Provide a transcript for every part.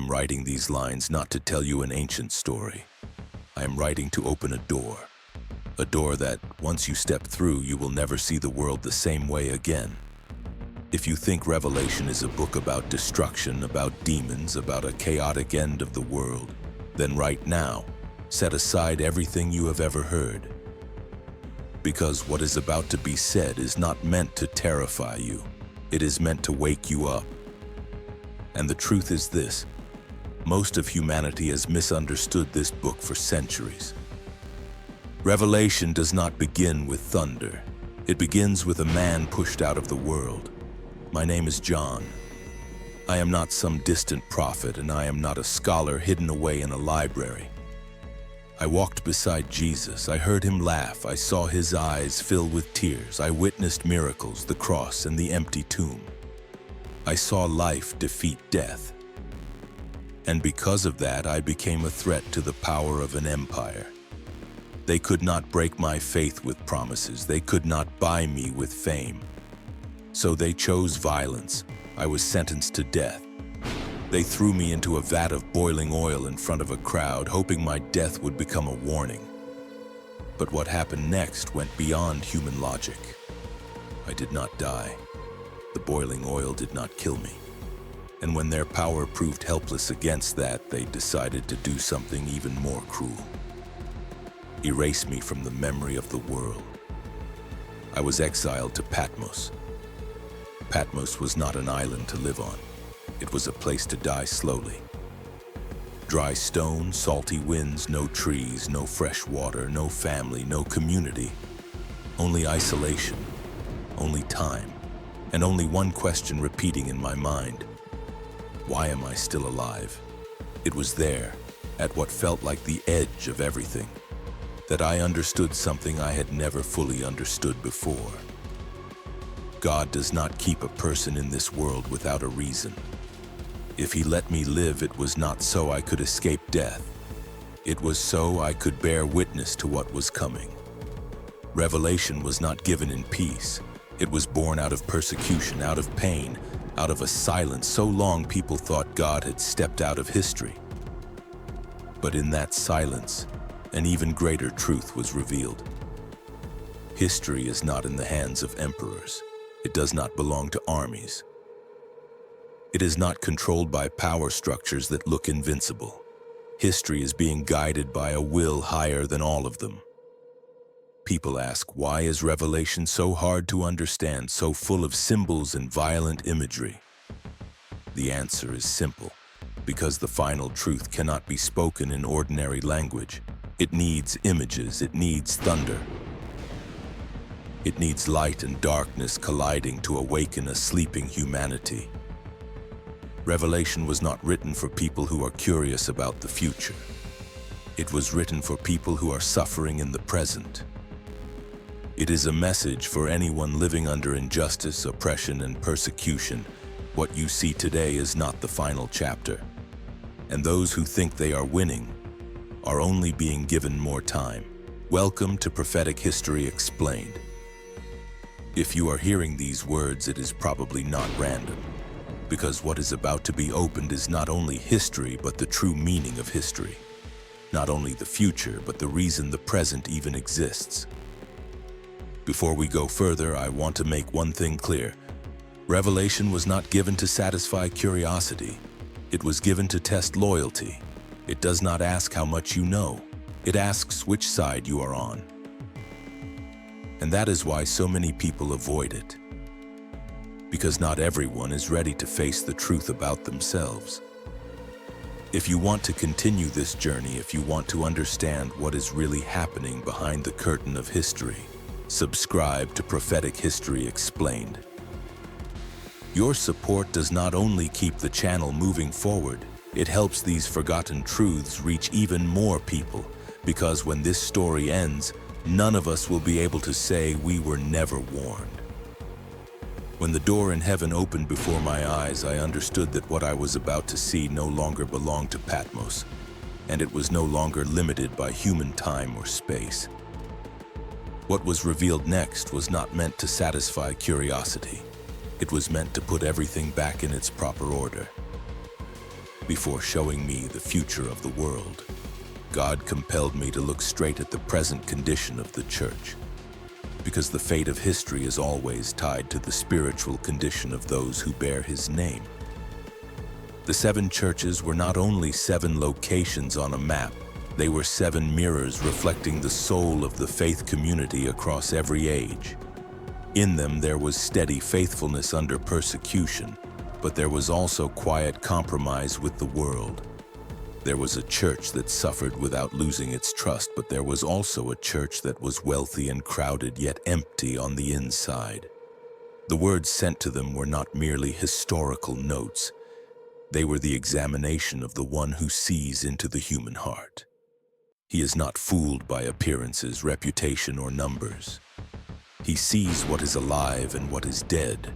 am writing these lines not to tell you an ancient story. I am writing to open a door that, once you step through, you will never see the world the same way again. If you think Revelation is a book about destruction, about demons, about a chaotic end of the world, then right now, set aside everything you have ever heard. Because what is about to be said is not meant to terrify you. It is meant to wake you up. And the truth is this: most of humanity has misunderstood this book for centuries. Revelation does not begin with thunder. It begins with a man pushed out of the world. My name is John. I am not some distant prophet, and I am not a scholar hidden away in a library. I walked beside Jesus. I heard him laugh. I saw his eyes fill with tears. I witnessed miracles, the cross, and the empty tomb. I saw life defeat death. And because of that, I became a threat to the power of an empire. They could not break my faith with promises. They could not buy me with fame. So they chose violence. I was sentenced to death. They threw me into a vat of boiling oil in front of a crowd, hoping my death would become a warning. But what happened next went beyond human logic. I did not die. The boiling oil did not kill me. And when their power proved helpless against that, they decided to do something even more cruel. Erase me from the memory of the world. I was exiled to Patmos. Patmos was not an island to live on. It was a place to die slowly. Dry stone, salty winds, no trees, no fresh water, no family, no community. Only isolation, only time, and only one question repeating in my mind: why am I still alive? It was there, at what felt like the edge of everything, that I understood something I had never fully understood before. God does not keep a person in this world without a reason. If he let me live, it was not so I could escape death. It was so I could bear witness to what was coming. Revelation was not given in peace. It was born out of persecution, out of pain, out of a silence so long people thought God had stepped out of history. But in that silence, an even greater truth was revealed. History is not in the hands of emperors. It does not belong to armies. It is not controlled by power structures that look invincible. History is being guided by a will higher than all of them. People ask, why is Revelation so hard to understand, so full of symbols and violent imagery? The answer is simple: because the final truth cannot be spoken in ordinary language. It needs images, it needs thunder. It needs light and darkness colliding to awaken a sleeping humanity. Revelation was not written for people who are curious about the future. It was written for people who are suffering in the present. It is a message for anyone living under injustice, oppression, and persecution. What you see today is not the final chapter. And those who think they are winning are only being given more time. Welcome to Prophetic History Explained. If you are hearing these words, it is probably not random, because what is about to be opened is not only history, but the true meaning of history. Not only the future, but the reason the present even exists. Before we go further, I want to make one thing clear. Revelation was not given to satisfy curiosity. It was given to test loyalty. It does not ask how much you know. It asks which side you are on. And that is why so many people avoid it. Because not everyone is ready to face the truth about themselves. If you want to continue this journey, if you want to understand what is really happening behind the curtain of history, subscribe to Prophetic History Explained. Your support does not only keep the channel moving forward, it helps these forgotten truths reach even more people, because when this story ends, none of us will be able to say we were never warned. When the door in heaven opened before my eyes, I understood that what I was about to see no longer belonged to Patmos, and it was no longer limited by human time or space. What was revealed next was not meant to satisfy curiosity. It was meant to put everything back in its proper order. Before showing me the future of the world, God compelled me to look straight at the present condition of the church, because the fate of history is always tied to the spiritual condition of those who bear his name. The 7 churches were not only 7 locations on a map, they were 7 mirrors reflecting the soul of the faith community across every age. In them there was steady faithfulness under persecution, but there was also quiet compromise with the world. There was a church that suffered without losing its trust, but there was also a church that was wealthy and crowded yet empty on the inside. The words sent to them were not merely historical notes. They were the examination of the one who sees into the human heart. He is not fooled by appearances, reputation, or numbers. He sees what is alive and what is dead,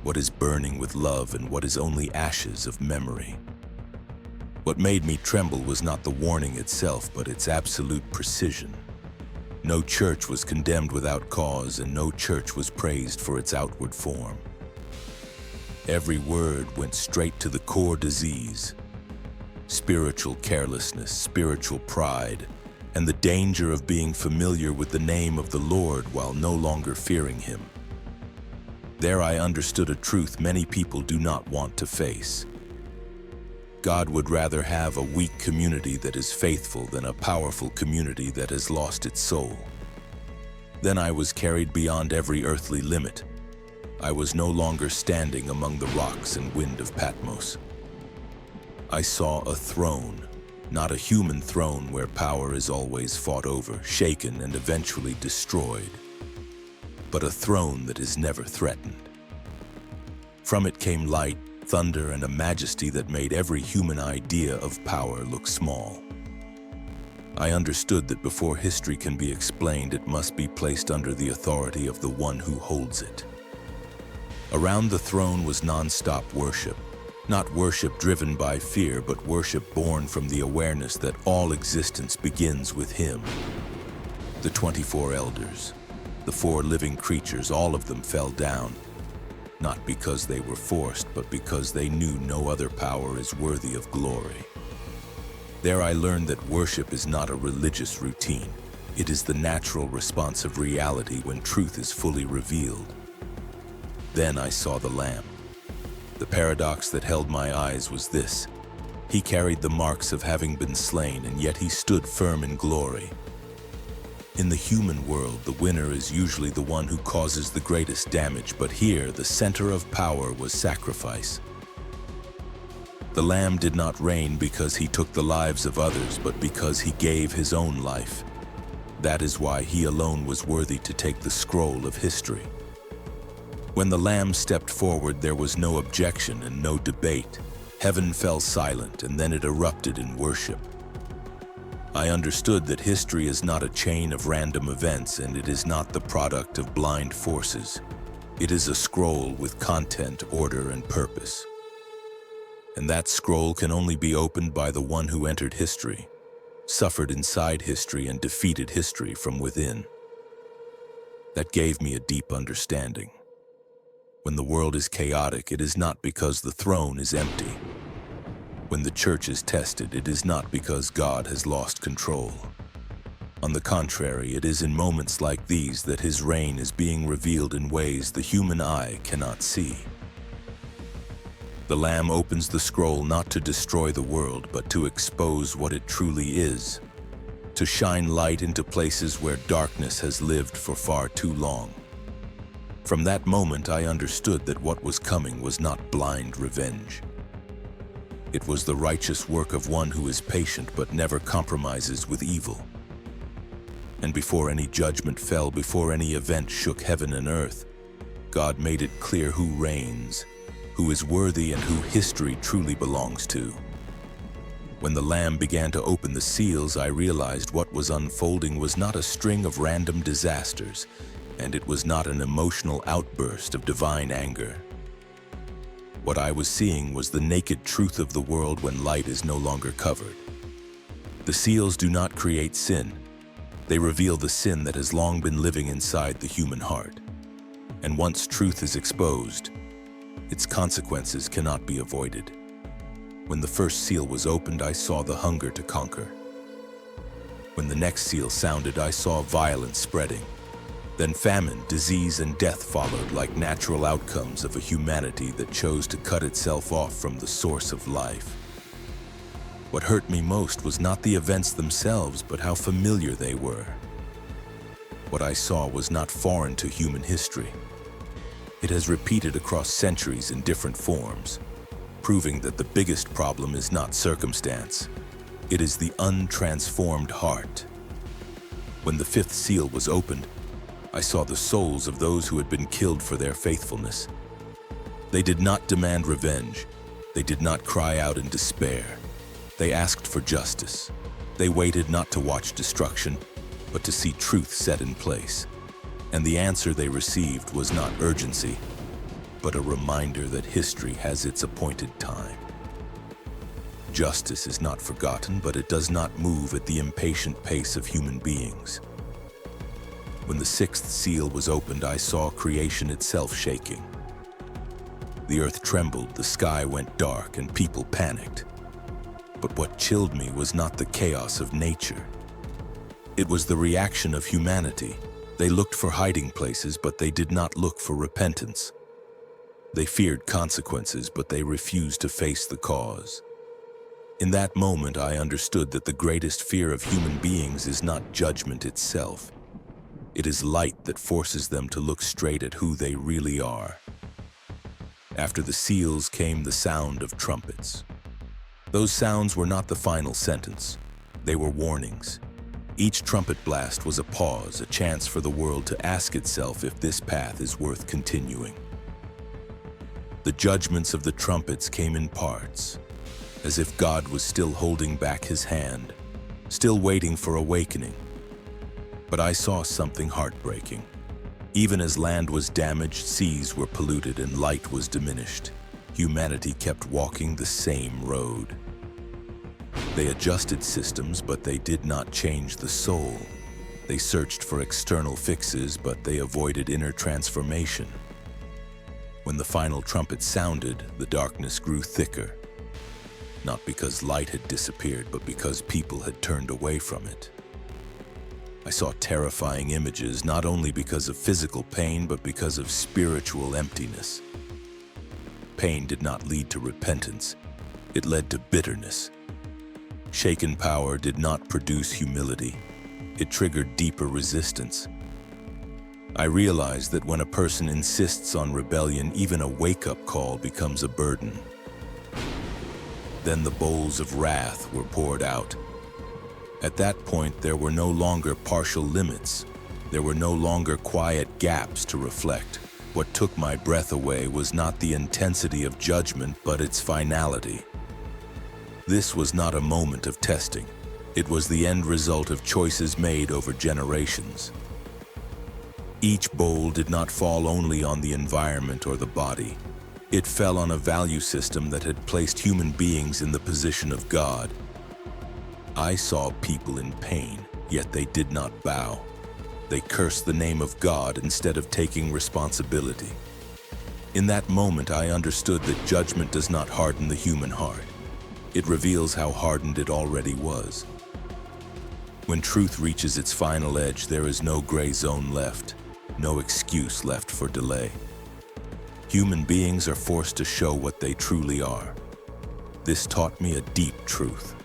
what is burning with love and what is only ashes of memory. What made me tremble was not the warning itself, but its absolute precision. No church was condemned without cause, and no church was praised for its outward form. Every word went straight to the core disease: spiritual carelessness, spiritual pride, and the danger of being familiar with the name of the Lord while no longer fearing him. There I understood a truth many people do not want to face. God would rather have a weak community that is faithful than a powerful community that has lost its soul. Then I was carried beyond every earthly limit. I was no longer standing among the rocks and wind of Patmos. I saw a throne, not a human throne where power is always fought over, shaken, and eventually destroyed, but a throne that is never threatened. From it came light, thunder, and a majesty that made every human idea of power look small. I understood that before history can be explained, it must be placed under the authority of the one who holds it. Around the throne was non-stop worship, not worship driven by fear, but worship born from the awareness that all existence begins with him. The 24 elders, the 4 living creatures, all of them fell down, not because they were forced, but because they knew no other power is worthy of glory. There I learned that worship is not a religious routine. It is the natural response of reality when truth is fully revealed. Then I saw the Lamb. The paradox that held my eyes was this: he carried the marks of having been slain, and yet he stood firm in glory. In the human world, the winner is usually the one who causes the greatest damage, but here, the center of power was sacrifice. The Lamb did not reign because he took the lives of others, but because he gave his own life. That is why he alone was worthy to take the scroll of history. When the Lamb stepped forward, there was no objection and no debate. Heaven fell silent, and then it erupted in worship. I understood that history is not a chain of random events, and it is not the product of blind forces. It is a scroll with content, order, and purpose. And that scroll can only be opened by the one who entered history, suffered inside history, and defeated history from within. That gave me a deep understanding. When the world is chaotic, it is not because the throne is empty. When the church is tested, it is not because God has lost control. On the contrary, it is in moments like these that his reign is being revealed in ways the human eye cannot see. The Lamb opens the scroll not to destroy the world, but to expose what it truly is, to shine light into places where darkness has lived for far too long. From that moment, I understood that what was coming was not blind revenge. It was the righteous work of one who is patient but never compromises with evil. And before any judgment fell, before any event shook heaven and earth, God made it clear who reigns, who is worthy, and who history truly belongs to. When the Lamb began to open the seals, I realized what was unfolding was not a string of random disasters, and it was not an emotional outburst of divine anger. What I was seeing was the naked truth of the world when light is no longer covered. The seals do not create sin. They reveal the sin that has long been living inside the human heart. And once truth is exposed, its consequences cannot be avoided. When the first seal was opened, I saw the hunger to conquer. When the next seal sounded, I saw violence spreading. Then famine, disease, and death followed like natural outcomes of a humanity that chose to cut itself off from the source of life. What hurt me most was not the events themselves, but how familiar they were. What I saw was not foreign to human history. It has repeated across centuries in different forms, proving that the biggest problem is not circumstance. It is the untransformed heart. When the fifth seal was opened, I saw the souls of those who had been killed for their faithfulness. They did not demand revenge. They did not cry out in despair. They asked for justice. They waited not to watch destruction, but to see truth set in place. And the answer they received was not urgency, but a reminder that history has its appointed time. Justice is not forgotten, but it does not move at the impatient pace of human beings. When the sixth seal was opened, I saw creation itself shaking. The earth trembled, the sky went dark, and people panicked. But what chilled me was not the chaos of nature. It was the reaction of humanity. They looked for hiding places, but they did not look for repentance. They feared consequences, but they refused to face the cause. In that moment, I understood that the greatest fear of human beings is not judgment itself. It is light that forces them to look straight at who they really are. After the seals came the sound of trumpets. Those sounds were not the final sentence. They were warnings. Each trumpet blast was a pause, a chance for the world to ask itself if this path is worth continuing. The judgments of the trumpets came in parts, as if God was still holding back his hand, still waiting for awakening. But I saw something heartbreaking. Even as land was damaged, seas were polluted, and light was diminished, humanity kept walking the same road. They adjusted systems, but they did not change the soul. They searched for external fixes, but they avoided inner transformation. When the final trumpet sounded, the darkness grew thicker. Not because light had disappeared, but because people had turned away from it. I saw terrifying images, not only because of physical pain, but because of spiritual emptiness. Pain did not lead to repentance. It led to bitterness. Shaken power did not produce humility. It triggered deeper resistance. I realized that when a person insists on rebellion, even a wake-up call becomes a burden. Then the bowls of wrath were poured out. At that point, there were no longer partial limits. There were no longer quiet gaps to reflect. What took my breath away was not the intensity of judgment, but its finality. This was not a moment of testing. It was the end result of choices made over generations. Each bowl did not fall only on the environment or the body. It fell on a value system that had placed human beings in the position of God. I saw people in pain, yet they did not bow. They cursed the name of God instead of taking responsibility. In that moment, I understood that judgment does not harden the human heart. It reveals how hardened it already was. When truth reaches its final edge, there is no gray zone left, no excuse left for delay. Human beings are forced to show what they truly are. This taught me a deep truth.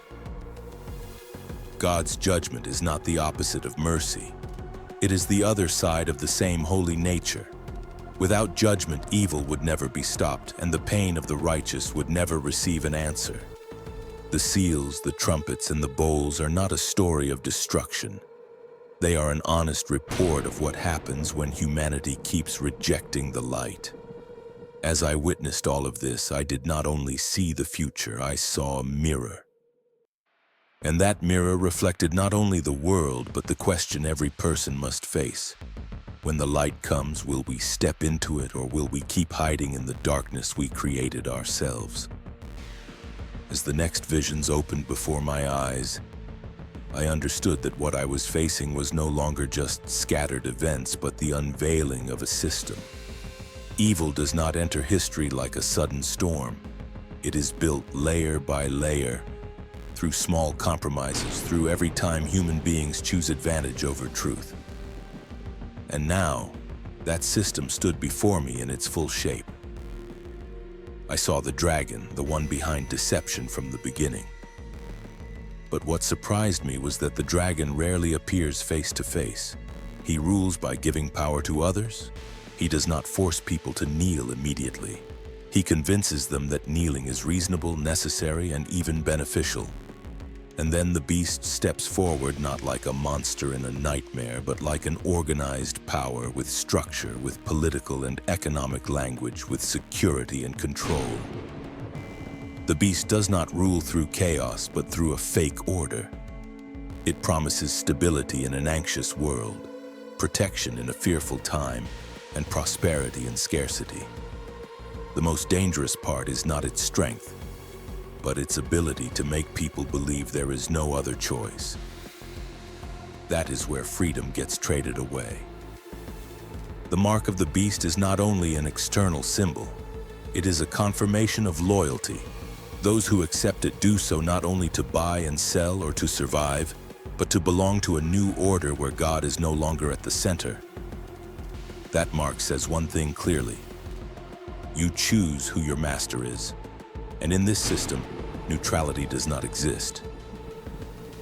God's judgment is not the opposite of mercy. It is the other side of the same holy nature. Without judgment, evil would never be stopped, and the pain of the righteous would never receive an answer. The seals, the trumpets, and the bowls are not a story of destruction. They are an honest report of what happens when humanity keeps rejecting the light. As I witnessed all of this, I did not only see the future, I saw a mirror. And that mirror reflected not only the world, but the question every person must face. When the light comes, will we step into it, or will we keep hiding in the darkness we created ourselves? As the next visions opened before my eyes, I understood that what I was facing was no longer just scattered events, but the unveiling of a system. Evil does not enter history like a sudden storm. It is built layer by layer, through small compromises, through every time human beings choose advantage over truth. And now, that system stood before me in its full shape. I saw the dragon, the one behind deception from the beginning. But what surprised me was that the dragon rarely appears face to face. He rules by giving power to others. He does not force people to kneel immediately. He convinces them that kneeling is reasonable, necessary, and even beneficial. And then the beast steps forward not like a monster in a nightmare, but like an organized power with structure, with political and economic language, with security and control. The beast does not rule through chaos, but through a fake order. It promises stability in an anxious world, protection in a fearful time, and prosperity in scarcity. The most dangerous part is not its strength, but its ability to make people believe there is no other choice. That is where freedom gets traded away. The mark of the beast is not only an external symbol, it is a confirmation of loyalty. Those who accept it do so not only to buy and sell or to survive, but to belong to a new order where God is no longer at the center. That mark says one thing clearly: you choose who your master is. And in this system, neutrality does not exist.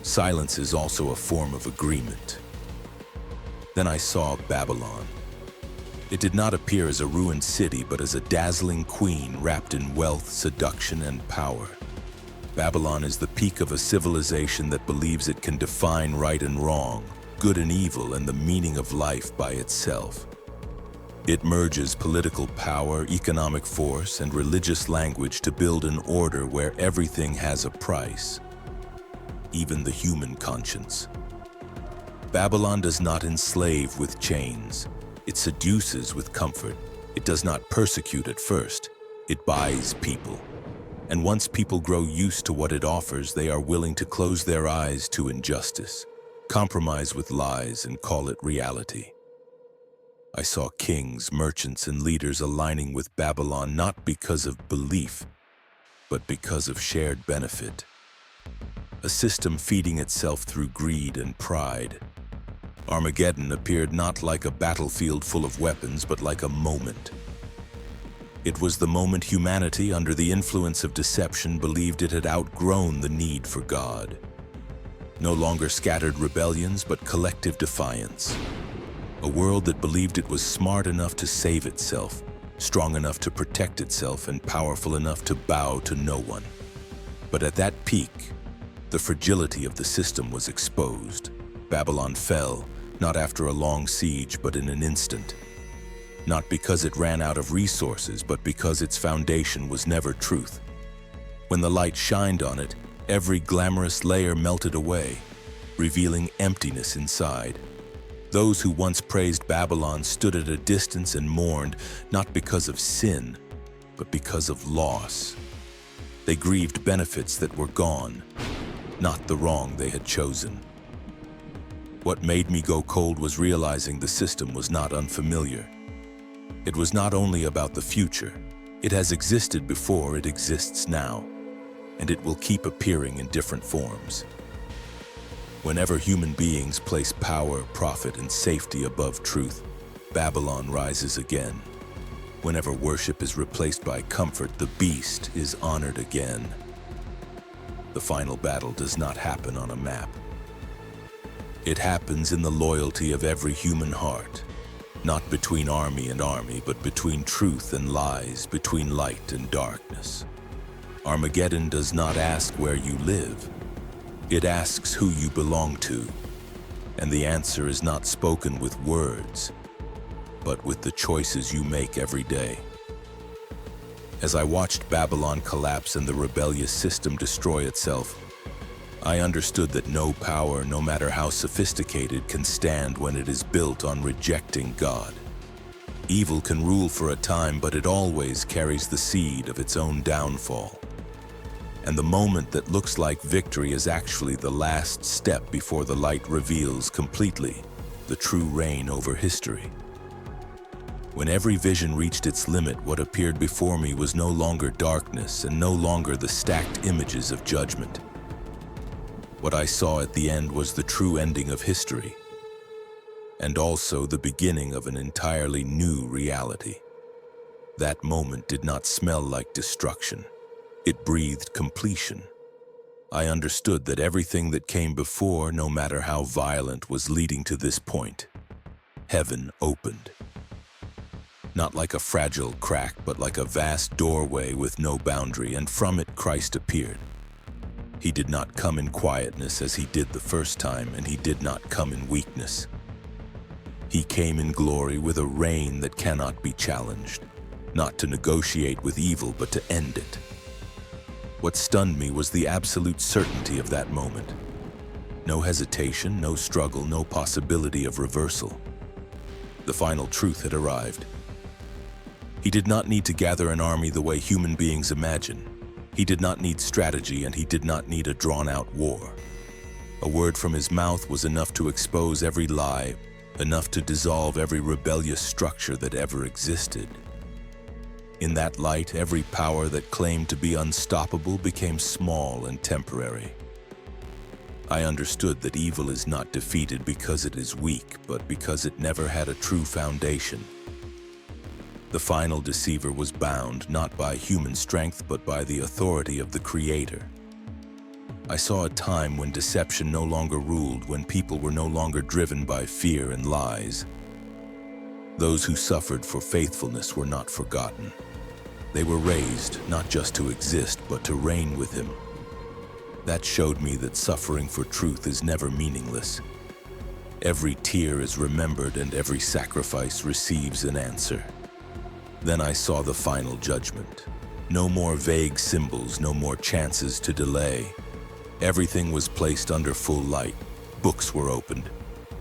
Silence is also a form of agreement. Then I saw Babylon. It did not appear as a ruined city, but as a dazzling queen wrapped in wealth, seduction, and power. Babylon is the peak of a civilization that believes it can define right and wrong, good and evil, and the meaning of life by itself. It merges political power, economic force, and religious language to build an order where everything has a price, even the human conscience. Babylon does not enslave with chains. It seduces with comfort. It does not persecute at first. It buys people. And once people grow used to what it offers, they are willing to close their eyes to injustice, compromise with lies, and call it reality. I saw kings, merchants, and leaders aligning with Babylon not because of belief, but because of shared benefit. A system feeding itself through greed and pride. Armageddon appeared not like a battlefield full of weapons, but like a moment. It was the moment humanity, under the influence of deception, believed it had outgrown the need for God. No longer scattered rebellions, but collective defiance. A world that believed it was smart enough to save itself, strong enough to protect itself, and powerful enough to bow to no one. But at that peak, the fragility of the system was exposed. Babylon fell, not after a long siege, but in an instant. Not because it ran out of resources, but because its foundation was never truth. When the light shined on it, every glamorous layer melted away, revealing emptiness inside. Those who once praised Babylon stood at a distance and mourned, not because of sin, but because of loss. They grieved benefits that were gone, not the wrong they had chosen. What made me go cold was realizing the system was not unfamiliar. It was not only about the future. It has existed before, it exists now, and it will keep appearing in different forms. Whenever human beings place power, profit, and safety above truth, Babylon rises again. Whenever worship is replaced by comfort, the beast is honored again. The final battle does not happen on a map. It happens in the loyalty of every human heart, not between army and army, but between truth and lies, between light and darkness. Armageddon does not ask where you live. It asks who you belong to, and the answer is not spoken with words, but with the choices you make every day. As I watched Babylon collapse and the rebellious system destroy itself, I understood that no power, no matter how sophisticated, can stand when it is built on rejecting God. Evil can rule for a time, but it always carries the seed of its own downfall. And the moment that looks like victory is actually the last step before the light reveals completely the true reign over history. When every vision reached its limit, what appeared before me was no longer darkness and no longer the stacked images of judgment. What I saw at the end was the true ending of history, and also the beginning of an entirely new reality. That moment did not smell like destruction. It breathed completion. I understood that everything that came before, no matter how violent, was leading to this point. Heaven opened. Not like a fragile crack, but like a vast doorway with no boundary, and from it Christ appeared. He did not come in quietness as he did the first time, and he did not come in weakness. He came in glory with a reign that cannot be challenged, not to negotiate with evil, but to end it. What stunned me was the absolute certainty of that moment. No hesitation, no struggle, no possibility of reversal. The final truth had arrived. He did not need to gather an army the way human beings imagine. He did not need strategy, and he did not need a drawn-out war. A word from his mouth was enough to expose every lie, enough to dissolve every rebellious structure that ever existed. In that light, every power that claimed to be unstoppable became small and temporary. I understood that evil is not defeated because it is weak, but because it never had a true foundation. The final deceiver was bound not by human strength, but by the authority of the Creator. I saw a time when deception no longer ruled, when people were no longer driven by fear and lies. Those who suffered for faithfulness were not forgotten. They were raised not just to exist, but to reign with Him. That showed me that suffering for truth is never meaningless. Every tear is remembered, and every sacrifice receives an answer. Then I saw the final judgment. No more vague symbols, no more chances to delay. Everything was placed under full light. Books were opened,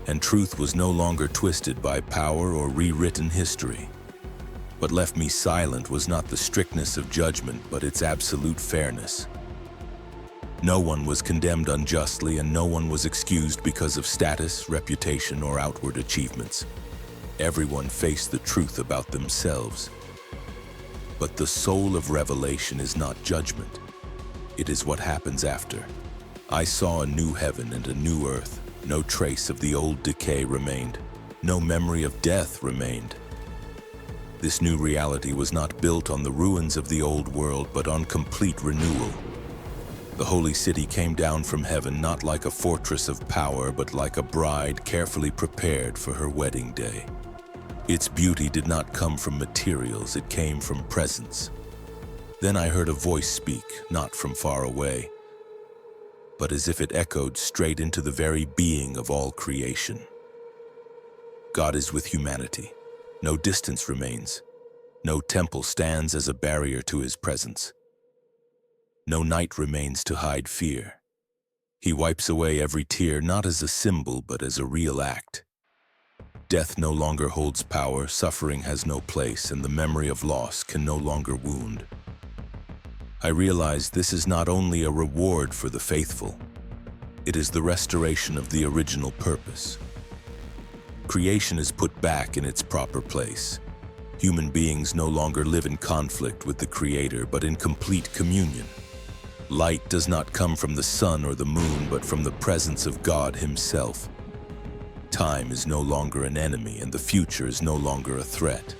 and truth was no longer twisted by power or rewritten history. What left me silent was not the strictness of judgment, but its absolute fairness. No one was condemned unjustly, and no one was excused because of status, reputation, or outward achievements. Everyone faced the truth about themselves. But the soul of revelation is not judgment. It is what happens after. I saw a new heaven and a new earth. No trace of the old decay remained. No memory of death remained. This new reality was not built on the ruins of the old world, but on complete renewal. The holy city came down from heaven not like a fortress of power, but like a bride carefully prepared for her wedding day. Its beauty did not come from materials, it came from presence. Then I heard a voice speak, not from far away, but as if it echoed straight into the very being of all creation. God is with humanity. No distance remains. No temple stands as a barrier to His presence. No night remains to hide fear. He wipes away every tear, not as a symbol, but as a real act. Death no longer holds power, suffering has no place, and the memory of loss can no longer wound. I realized this is not only a reward for the faithful, it is the restoration of the original purpose. Creation is put back in its proper place. Human beings no longer live in conflict with the Creator, but in complete communion. Light does not come from the sun or the moon, but from the presence of God Himself. Time is no longer an enemy, and the future is no longer a threat.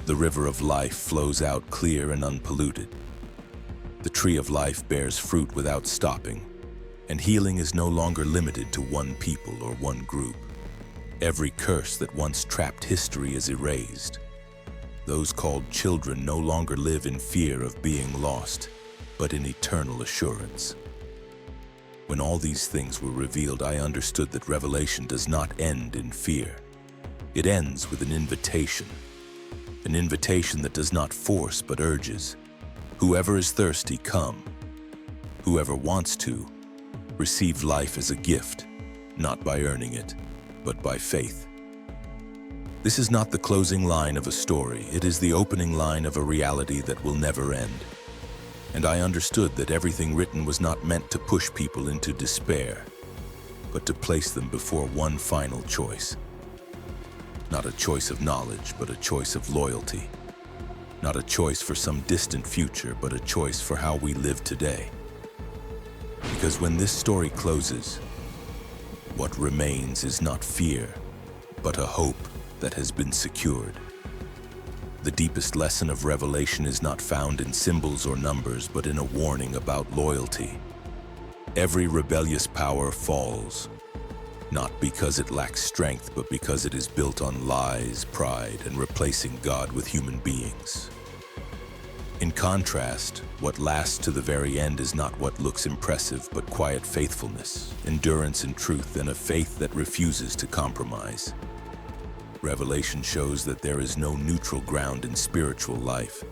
The river of life flows out clear and unpolluted. The tree of life bears fruit without stopping, and healing is no longer limited to one people or one group. Every curse that once trapped history is erased. Those called children no longer live in fear of being lost, but in eternal assurance. When all these things were revealed, I understood that revelation does not end in fear. It ends with an invitation that does not force but urges. Whoever is thirsty, come. Whoever wants to, receive life as a gift, not by earning it, but by faith. This is not the closing line of a story, it is the opening line of a reality that will never end. And I understood that everything written was not meant to push people into despair, but to place them before one final choice. Not a choice of knowledge, but a choice of loyalty. Not a choice for some distant future, but a choice for how we live today. Because when this story closes, what remains is not fear, but a hope that has been secured. The deepest lesson of Revelation is not found in symbols or numbers, but in a warning about loyalty. Every rebellious power falls, not because it lacks strength, but because it is built on lies, pride, and replacing God with human beings. In contrast, what lasts to the very end is not what looks impressive, but quiet faithfulness, endurance in truth, and a faith that refuses to compromise. Revelation shows that there is no neutral ground in spiritual life.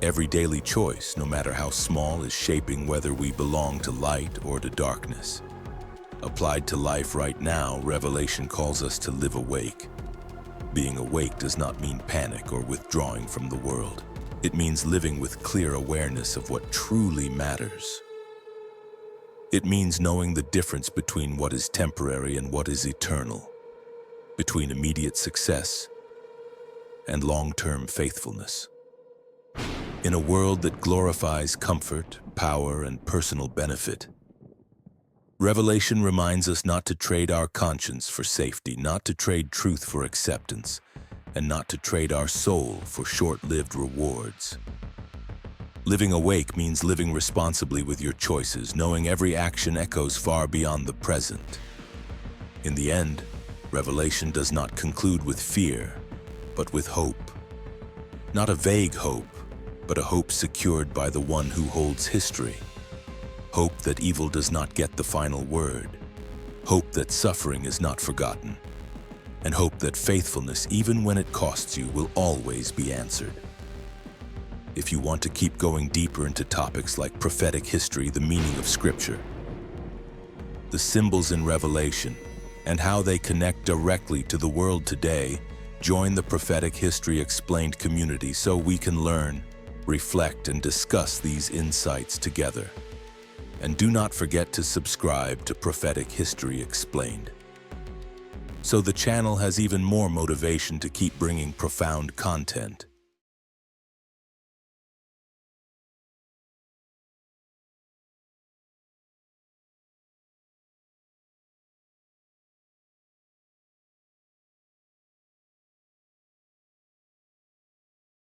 Every daily choice, no matter how small, is shaping whether we belong to light or to darkness. Applied to life right now, Revelation calls us to live awake. Being awake does not mean panic or withdrawing from the world. It means living with clear awareness of what truly matters. It means knowing the difference between what is temporary and what is eternal, between immediate success and long-term faithfulness. In a world that glorifies comfort, power, and personal benefit, Revelation reminds us not to trade our conscience for safety, not to trade truth for acceptance, and not to trade our soul for short-lived rewards. Living awake means living responsibly with your choices, knowing every action echoes far beyond the present. In the end, Revelation does not conclude with fear, but with hope. Not a vague hope, but a hope secured by the one who holds history. Hope that evil does not get the final word. Hope that suffering is not forgotten. And hope that faithfulness, even when it costs you, will always be answered. If you want to keep going deeper into topics like prophetic history, the meaning of Scripture, the symbols in Revelation, and how they connect directly to the world today, join the Prophetic History Explained community so we can learn, reflect, and discuss these insights together. And do not forget to subscribe to Prophetic History Explained, so the channel has even more motivation to keep bringing profound content.